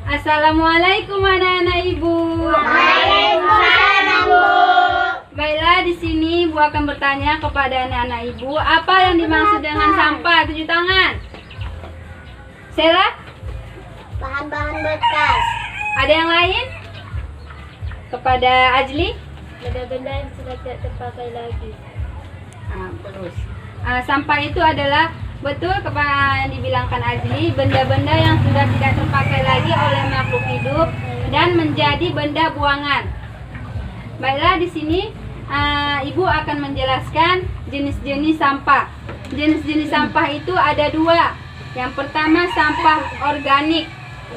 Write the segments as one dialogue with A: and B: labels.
A: Assalamualaikum anak-anak Ibu.
B: Waalaikumsalam, Bu.
A: Baiklah, di sini Ibu akan bertanya kepada anak-anak Ibu, apa yang dimaksud dengan sampah? Tunjuk tangan. Sela?
B: Bahan-bahan bekas.
A: Ada yang lain? Kepada Ajli?
B: Benda-benda yang sudah tidak terpakai lagi.
A: Terus. Sampah itu adalah betul kepada yang dibilangkan Ajli, benda-benda yang sudah tidak terpakai lagi oleh makhluk hidup dan menjadi benda buangan. Baiklah, di sini Ibu akan menjelaskan jenis-jenis sampah. Jenis-jenis sampah itu ada dua. Yang pertama sampah organik.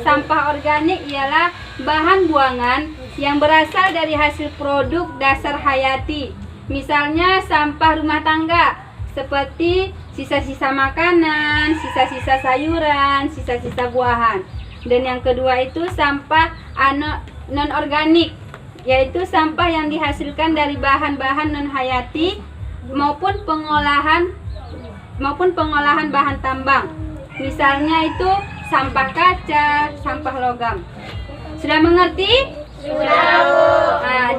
A: Sampah organik ialah bahan buangan yang berasal dari hasil produk dasar hayati. Misalnya sampah rumah tangga seperti sisa-sisa makanan, sisa-sisa sayuran, sisa-sisa buahan. Dan yang kedua itu sampah non-organik, yaitu sampah yang dihasilkan dari bahan-bahan non-hayati maupun pengolahan bahan tambang. Misalnya itu sampah kaca, sampah logam. Sudah mengerti?
B: Sudah, Bu.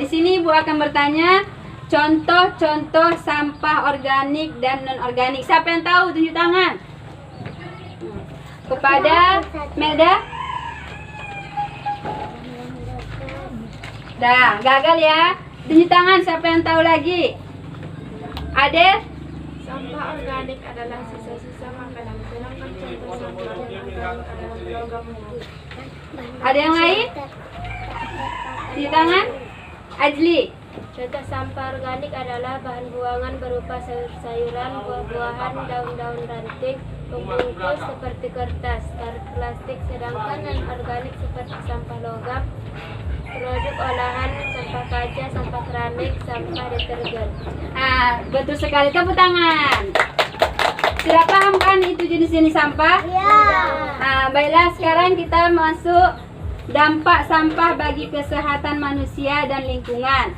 A: Di sini Ibu akan bertanya contoh-contoh sampah organik dan non-organik. Siapa yang tahu? Tunjuk tangan. Kepada Melda. Dah, gagal ya. Tunjuk tangan siapa yang tahu lagi. Adel?
B: Sampah organik adalah sisa-sisa makanan. Sedangkan contoh sampah yang organik adalah logam mutu.
A: Ada yang lain? Tunjuk tangan. Ajli.
B: Contoh sampah organik adalah bahan buangan berupa sayur-sayuran, buah-buahan, daun-daun ranting, pembungkus seperti kertas, plastik. Sedangkan non-organik seperti sampah logam, produk olahan, sampah kaca, sampah keramik, sampah deterjen.
A: Betul sekali, tepuk tangan. Sudah paham kan itu jenis-jenis sampah?
B: Ya.
A: Baiklah, sekarang kita masuk dampak sampah bagi kesehatan manusia dan lingkungan.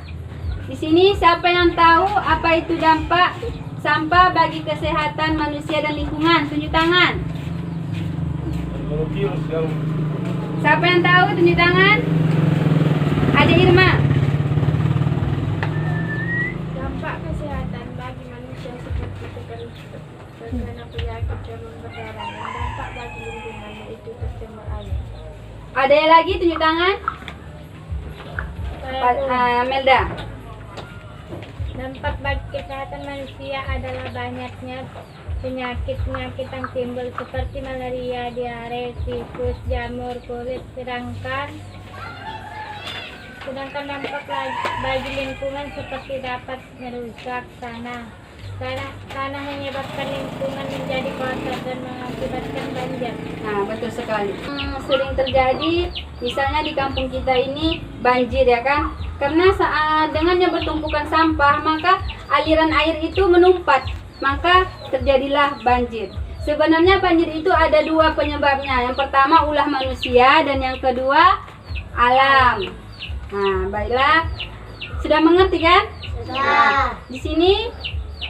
A: Di sini siapa yang tahu apa itu dampak sampah bagi kesehatan manusia dan lingkungan? Tunjuk tangan. Siapa yang tahu? Tunjuk tangan. Ada Irma.
B: Dampak kesehatan bagi manusia seperti terkena penyakit demam berdarah, dan dampak bagi lingkungan yaitu tercemar air.
A: Ada yang lagi? Tunjuk tangan. Melda.
B: Dampak bagi kesehatan manusia adalah banyaknya penyakit-penyakit yang timbul seperti malaria, diare, tifus, jamur, kulit. Sedangkan dampak bagi lingkungan seperti dapat merusak tanah, menyebabkan lingkungan menjadi kotor dan mengakibatkan banjir.
A: Betul sekali. Sering terjadi, misalnya di kampung kita ini banjir ya kan? Karena dengannya bertumpukan sampah, maka aliran air itu menumpat, maka terjadilah banjir. Sebenarnya banjir itu ada dua penyebabnya. Yang pertama ulah manusia dan yang kedua alam. Baiklah, sudah mengerti kan?
B: Sudah.
A: Di sini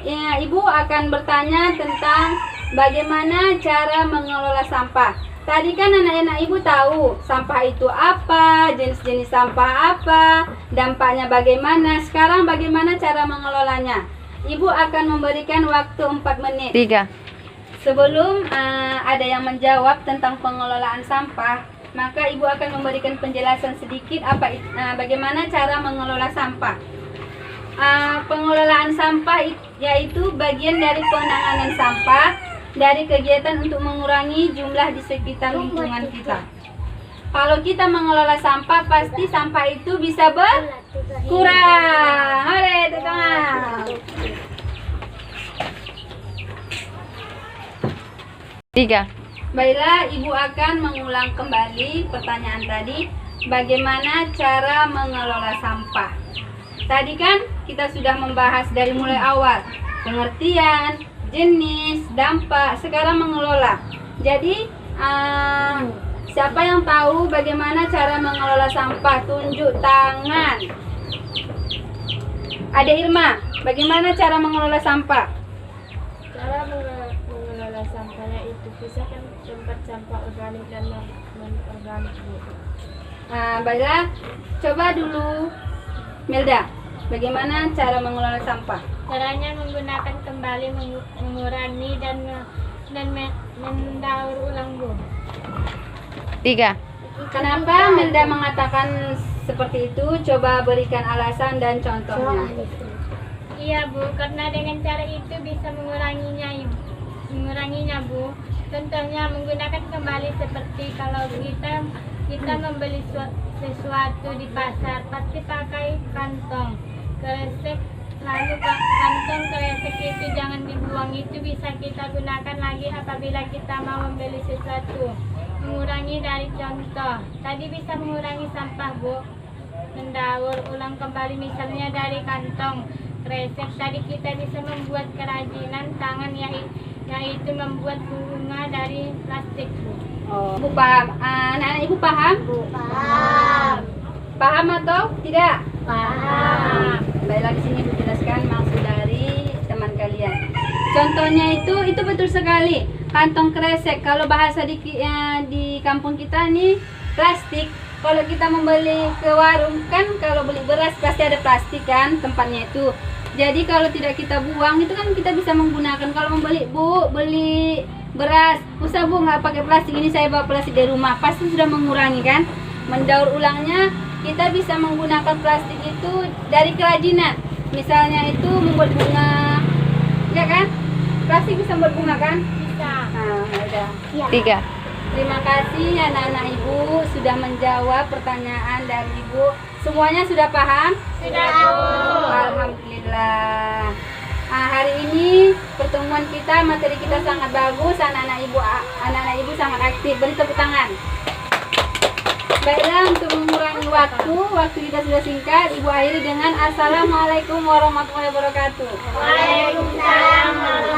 A: ya, Ibu akan bertanya tentang bagaimana cara mengelola sampah. Tadi kan anak-anak Ibu tahu sampah itu apa, jenis-jenis sampah apa, dampaknya bagaimana. Sekarang bagaimana cara mengelolanya? Ibu akan memberikan waktu 4 menit.
C: 3.
A: Sebelum ada yang menjawab tentang pengelolaan sampah, maka Ibu akan memberikan penjelasan sedikit bagaimana cara mengelola sampah. Pengelolaan sampah yaitu bagian dari penanganan sampah dari kegiatan untuk mengurangi jumlah di sekitar lingkungan kita. Kalau kita mengelola sampah, pasti sampah itu bisa berkurang. Hore, teman.
C: 3.
A: Baiklah, Ibu akan mengulang kembali pertanyaan tadi, bagaimana cara mengelola sampah. Tadi kan kita sudah membahas dari mulai awal, pengertian, jenis, dampak, sekarang mengelola. Jadi, siapa yang tahu bagaimana cara mengelola sampah? Tunjuk tangan. Ada Irma, bagaimana cara mengelola sampah?
B: Cara mengelola sampahnya itu pisahkan tempat sampah organik dan organik, Bu.
A: Baiklah, coba dulu Melda, bagaimana cara mengelola sampah?
B: Caranya menggunakan kembali, mengurangi dan mendaur ulang, Bu.
C: 3.
A: Kenapa Melda mengatakan seperti itu? Coba berikan alasan dan contohnya.
B: Iya, Bu, karena dengan cara itu bisa menguranginya, Bu. Contohnya menggunakan kembali, seperti kalau kita membeli sesuatu di pasar, pasti pakai kantong kresek. Lalu kantong kresek itu jangan dibuang, itu bisa kita gunakan lagi apabila kita mau membeli sesuatu. Mengurangi dari contoh, tadi bisa mengurangi sampah, Bu. Mendaur ulang kembali, misalnya dari kantong kresek tadi kita bisa membuat kerajinan tangan, yaitu membuat bunga dari plastik, Bu.
A: Oh, Ibu paham? Anak-anak Ibu paham?
B: Paham.
A: Paham atau tidak?
B: Paham.
A: Baiklah, di sini Ibu jelaskan maksud dari teman kalian. Contohnya itu betul sekali. Kantong kresek, kalau bahasa di kampung kita nih plastik. Kalau kita membeli ke warung kan, kalau beli beras pasti ada plastik kan tempatnya itu. Jadi kalau tidak kita buang itu kan kita bisa menggunakan. Kalau beli beras, usah Bu nggak pakai plastik, ini saya bawa plastik dari rumah, pasti sudah mengurangi kan. Mendaur ulangnya kita bisa menggunakan plastik itu dari kerajinan. Misalnya itu membuat bunga, ya kan? Plastik bisa membuat bunga kan?
B: Bisa.
A: Nah, udah.
C: 3.
A: Terima kasih anak-anak Ibu sudah menjawab pertanyaan dari Ibu. Semuanya sudah paham?
B: Sudah, Bu.
A: Alhamdulillah. Hari ini pertemuan kita, materi kita sangat bagus. Anak-anak Ibu sangat aktif. Beri tepuk tangan. Baiklah, untuk mengurangi waktu kita sudah singkat. Ibu akhiri dengan Assalamualaikum warahmatullahi wabarakatuh.
B: Waalaikumsalam.